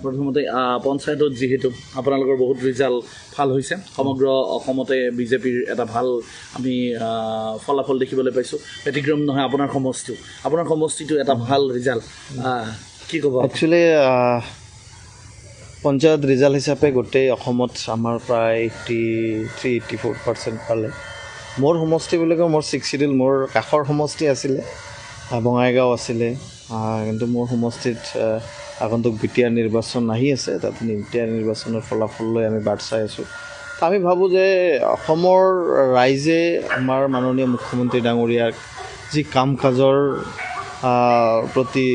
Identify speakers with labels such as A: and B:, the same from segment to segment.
A: প্ৰথমতে পঞ্চায়তত যিহেতু আপোনালোকৰ বহুত ৰিজাল্ট ভাল হৈছে, সমগ্ৰ অসমতে বিজেপিৰ এটা ভাল আমি ফলাফল দেখিবলৈ পাইছোঁ। ব্যতিক্ৰম নহয় আপোনাৰ সমষ্টিটো এটা ভাল ৰিজাল্ট, কি ক'ব?
B: একচুৱেলি পঞ্চায়ত ৰিজাল্ট হিচাপে গোটেই অসমত আমাৰ প্ৰায় 83-84% পালে। মোৰ সমষ্টি বুলি কয় মোৰ 6 চিডিউল, মোৰ কাষৰ সমষ্টি আছিলে, বঙাইগাঁও আছিলে, কিন্তু মোৰ সমষ্টিত আগন্তুক বিটিআৰ নিৰ্বাচন আহি আছে। তাত বিটিআৰ নিৰ্বাচনৰ ফলাফল লৈ আমি বাট চাই আছোঁ। আমি ভাবোঁ যে অসমৰ ৰাইজে আমাৰ মাননীয় মুখ্যমন্ত্ৰী ডাঙৰীয়াক যি কাম কাজৰ প্ৰতি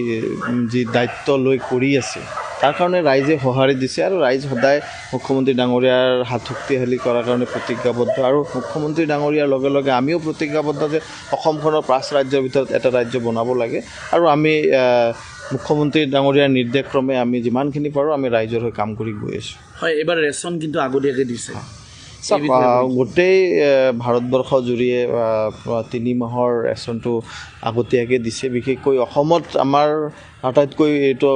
B: যি দায়িত্ব লৈ কৰি আছে, তাৰ কাৰণে ৰাইজে সঁহাৰি দিছে আৰু ৰাইজ সদায় মুখ্যমন্ত্ৰী ডাঙৰীয়াৰ হাত শক্তিশালী কৰাৰ কাৰণে প্ৰতিজ্ঞাবদ্ধ। আৰু মুখ্যমন্ত্ৰী ডাঙৰীয়াৰ লগে লগে আমিও প্ৰতিজ্ঞাবদ্ধ যে অসমখনৰ 5 ৰাজ্যৰ ভিতৰত এটা ৰাজ্য বনাব লাগে। আৰু আমি মুখ্যমন্ত্ৰী ডাঙৰীয়াৰ নিৰ্দেশক্ৰমে আমি যিমানখিনি পাৰোঁ আমি ৰাইজৰ হৈ কাম কৰি গৈ আছোঁ।
A: হয়, এইবাৰ ৰেচন কিন্তু আগতীয়াকৈ দিছে।
B: গোটেই ভাৰতবৰ্ষ জুৰিয়ে 3 মাহৰ ৰেচনটো আগতীয়াকৈ দিছে। বিশেষকৈ অসমত আমাৰ আটাইতকৈ এইটো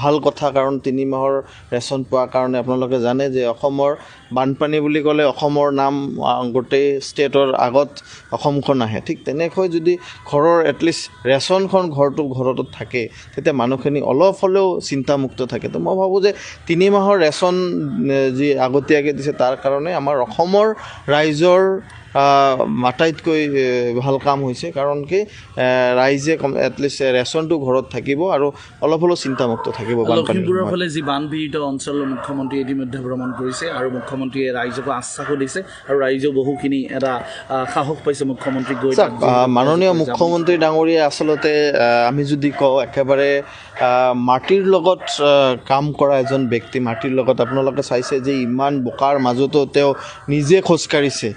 B: ভাল কথা, কাৰণ 3 মাহৰ ৰেচন পোৱাৰ কাৰণে আপোনালোকে জানে যে অসমৰ বানপানী বুলি ক'লে অসমৰ নাম গোটেই ষ্টেটৰ আগত অসমখন আহে। ঠিক তেনেকৈ যদি ঘৰৰ এটলিষ্ট ৰেচনখন ঘৰত থাকে, তেতিয়া মানুহখিনি অলপ হ'লেও চিন্তামুক্ত থাকে। তো মই ভাবোঁ যে 3 মাহৰ ৰেচন যি আগতীয়াকৈ দিছে তাৰ কাৰণে আমাৰ অসমৰ ৰাইজৰ আটাইতকৈ ভাল কাম হৈছে। কাৰণ কি ৰাইজে এটলিষ্ট ৰেচনটো ঘৰত থাকিব আৰু অলপ হ'লেও চিন্তামুক্ত থাকিব।
A: লখিমপুৰৰ ফালে যি বানপীড়িত অঞ্চল মুখ্যমন্ত্ৰী ইতিমধ্যে ভ্ৰমণ কৰিছে আৰু মুখ্যমন্ত্ৰীয়ে ৰাইজকো আশ্বাসো দিছে আৰু ৰাইজেও বহুখিনি এটা সাহস পাইছে মুখ্যমন্ত্ৰীক গৈ।
B: মাননীয় মুখ্যমন্ত্ৰী ডাঙৰীয়াই আচলতে আমি যদি কওঁ একেবাৰে মাটিৰ লগত কাম কৰা এজন ব্যক্তি। মাটিৰ লগত আপোনালোকে চাইছে যে ইমান বোকাৰ মাজতো তেওঁ নিজে খোজকাঢ়িছে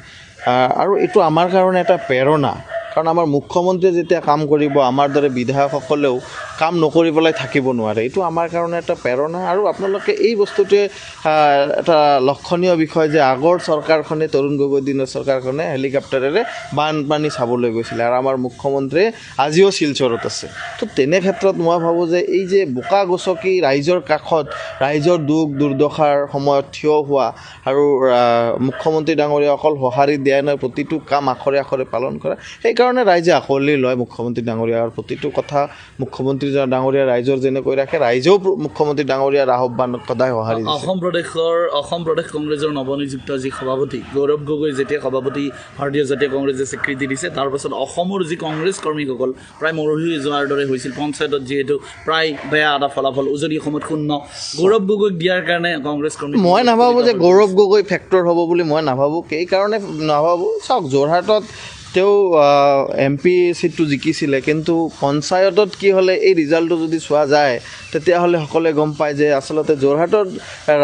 B: আৰু এইটো আমাৰ কাৰণে এটা প্ৰেৰণা। কাৰণ আমাৰ মুখ্যমন্ত্ৰীয়ে যেতিয়া কাম কৰিব, আমাৰ দৰে বিধায়কসকলেও কাম নকৰি পেলাই থাকিব নোৱাৰে। এইটো আমাৰ কাৰণে এটা প্ৰেৰণা। আৰু আপোনালোকে এই বস্তুটোৱে এটা লক্ষণীয় বিষয় যে আগৰ চৰকাৰখনে, তৰুণ গগৈ দিনৰ চৰকাৰখনে হেলিকপ্টাৰেৰে বানপানী চাবলৈ গৈছিলে আৰু আমাৰ মুখ্যমন্ত্ৰীয়ে আজিও শিলচৰত আছে। তো তেনে ক্ষেত্ৰত মই ভাবোঁ যে এই যে বোকা গছকি ৰাইজৰ কাষত, ৰাইজৰ দুখ দুৰ্দশাৰ সময়ত থিয় হোৱা আৰু মুখ্যমন্ত্ৰী ডাঙৰীয়া অকল সঁহাৰি দিয়া নাই, প্ৰতিটো কাম আখৰে আখৰে পালন কৰা, সেইকাৰণে ৰাইজে আঁকোৱালি লয় মুখ্যমন্ত্ৰী ডাঙৰীয়াৰ প্ৰতিটো কথা। মুখ্যমন্ত্ৰী ডাঙৰীয়া ৰাইজৰ যেনেকৈ ৰাখে, ৰাইজেও মুখ্যমন্ত্ৰী ডাঙৰীয়াৰ আহ্বানক সদায় সঁহাৰি দিছে।
A: অসম প্ৰদেশ কংগ্ৰেছৰ নৱনিযুক্ত যি সভাপতি গৌৰৱ গগৈ যেতিয়া সভাপতি ভাৰতীয় জাতীয় কংগ্ৰেছে স্বীকৃতি দিছে, তাৰপাছত অসমৰ যি কংগ্ৰেছ কৰ্মীসকল প্ৰায় মৰহি যোৱাৰ দৰে হৈছিল। পঞ্চায়তত যিহেতু প্ৰায় বেয়া এটা ফলাফল, উজনি অসমত 0। গৌৰৱ গগৈক দিয়াৰ কাৰণে কংগ্ৰেছ কৰ্মী,
B: মই নাভাবোঁ যে গৌৰৱ গগৈ ফেক্টৰ হ'ব বুলি মই নাভাবোঁ। সেইকাৰণে নাভাবোঁ, চাওক যোৰহাটত তেওঁ MP চিটটো জিকিছিলে, কিন্তু পঞ্চায়তত কি হ'লে এই ৰিজাল্টটো যদি চোৱা যায় তেতিয়াহ'লে সকলোৱে গম পায় যে আচলতে যোৰহাটত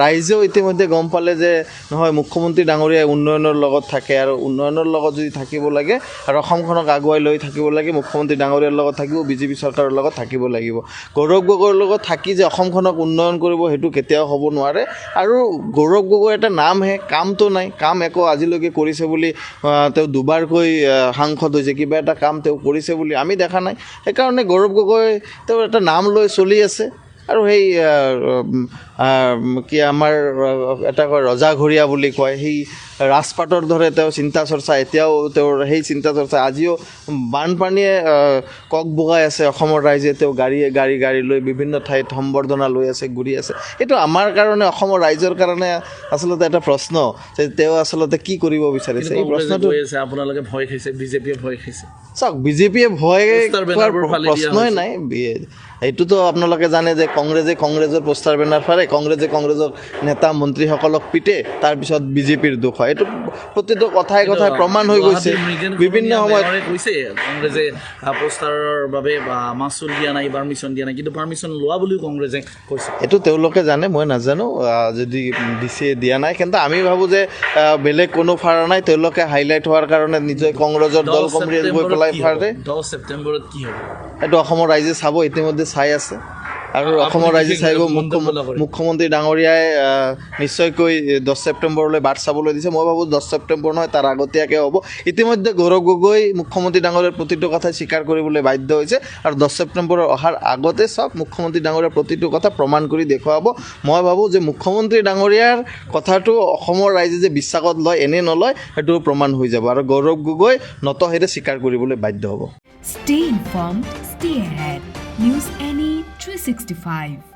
B: ৰাইজেও ইতিমধ্যে গম পালে যে নহয়, মুখ্যমন্ত্ৰী ডাঙৰীয়াই উন্নয়নৰ লগত থাকে আৰু উন্নয়নৰ লগত যদি থাকিব লাগে আৰু অসমখনক আগুৱাই লৈ থাকিব লাগে, মুখ্যমন্ত্ৰী ডাঙৰীয়াৰ লগত থাকিব, বিজেপি চৰকাৰৰ লগত থাকিব লাগিব। গৌৰৱ গগৈৰ লগত থাকি যে অসমখনক উন্নয়ন কৰিব সেইটো কেতিয়াও হ'ব নোৱাৰে। আৰু গৌৰৱ গগৈ এটা নামহে, কামটো নাই। কাম একো আজিলৈকে কৰিছে বুলি তেওঁ দুবাৰকৈ সাংসদ হৈছে, কিবা এটা কাম তেওঁ কৰিছে বুলি আমি দেখা নাই। সেইকাৰণে গৌৰৱ গগৈ তেওঁ এটা নাম লৈ চলি আছে। আৰু সেই কি আমাৰ এটা কয় ৰজাঘৰীয়া বুলি কয়, সেই ৰাজপাটৰ দৰে তেওঁ চিন্তা চৰ্চা, এতিয়াও তেওঁৰ সেই চিন্তা চৰ্চা। আজিও বানপানীয়ে কক বগাই আছে অসমৰ ৰাইজে, তেওঁ গাড়ী লৈ বিভিন্ন ঠাইত সম্বৰ্ধনা লৈ আছে, ঘূৰি আছে। এইটো আমাৰ কাৰণে, অসমৰ ৰাইজৰ কাৰণে আচলতে এটা প্ৰশ্ন যে তেওঁ আচলতে কি কৰিব বিচাৰিছে। এই প্ৰশ্নটো
A: আপোনালোকে ভয় খাইছে, বিজেপিয়ে ভয় খাইছে।
B: চাওক, বিজেপিয়ে ভয় খোৱাৰ প্ৰশ্নই নাই। এইটোতো আপোনালোকে জানে যে কংগ্ৰেছৰ পোষ্টাৰ বেনাৰ ফাৰে, কংগ্ৰেছৰ নেতা মন্ত্ৰীসকলক পিটে, তাৰপিছত বিজেপিৰ দুখ হয়। এইটো প্ৰতিটো কথাই প্ৰমাণ হৈ গৈছে। বিভিন্ন সময়ত
A: কৈছে কংগ্ৰেছে পোষ্টাৰৰ বাবে মাচুল দিয়া নাই, পাৰ্মিশ্যন দিয়া নাই, কিন্তু পাৰ্মিশ্যন লোৱা বুলিও কংগ্ৰেছে কৈছে।
B: এইটো তেওঁলোকে জানে, মই নাজানো যদি দিছে দিয়া নাই। কিন্তু আমি ভাবোঁ যে বেলেগ কোনো ফাৰা নাই, তেওঁলোকে হাইলাইট হোৱাৰ কাৰণে নিজে কংগ্ৰেছৰ দল কমৰিয়াল গৈ পেলাই ফাৰে।
A: 10 ছেপ্টেম্বৰত কি হ'ব
B: এইটো অসমৰ ৰাইজে চাব, ইতিমধ্যে চাই আছে। আৰু অসমৰ ৰাইজে চাইব
A: মন্তব্য কৰে।
B: মুখ্যমন্ত্ৰী ডাঙৰীয়াই নিশ্চয়কৈ 10 ছেপ্টেম্বৰলৈ বাট চাবলৈ দিছে। মই ভাবোঁ 10 ছেপ্টেম্বৰ নহয়, তাৰ আগতীয়াকৈ হ'ব। ইতিমধ্যে গৌৰৱ গগৈ মুখ্যমন্ত্ৰী ডাঙৰীয়াৰ প্ৰতিটো কথাই স্বীকাৰ কৰিবলৈ বাধ্য হৈছে আৰু 10 ছেপ্টেম্বৰ অহাৰ আগতে চাওক মুখ্যমন্ত্ৰী ডাঙৰীয়াৰ প্ৰতিটো কথা প্ৰমাণ কৰি দেখুৱাব। মই ভাবোঁ যে মুখ্যমন্ত্ৰী ডাঙৰীয়াৰ কথাটো অসমৰ ৰাইজে যে বিশ্বাসত লয়, এনে নলয়, সেইটো প্ৰমাণ হৈ যাব আৰু গৌৰৱ গগৈ নতহেৰে স্বীকাৰ কৰিবলৈ বাধ্য হ'ব।
C: Stay informed, stay ahead. News NE 365.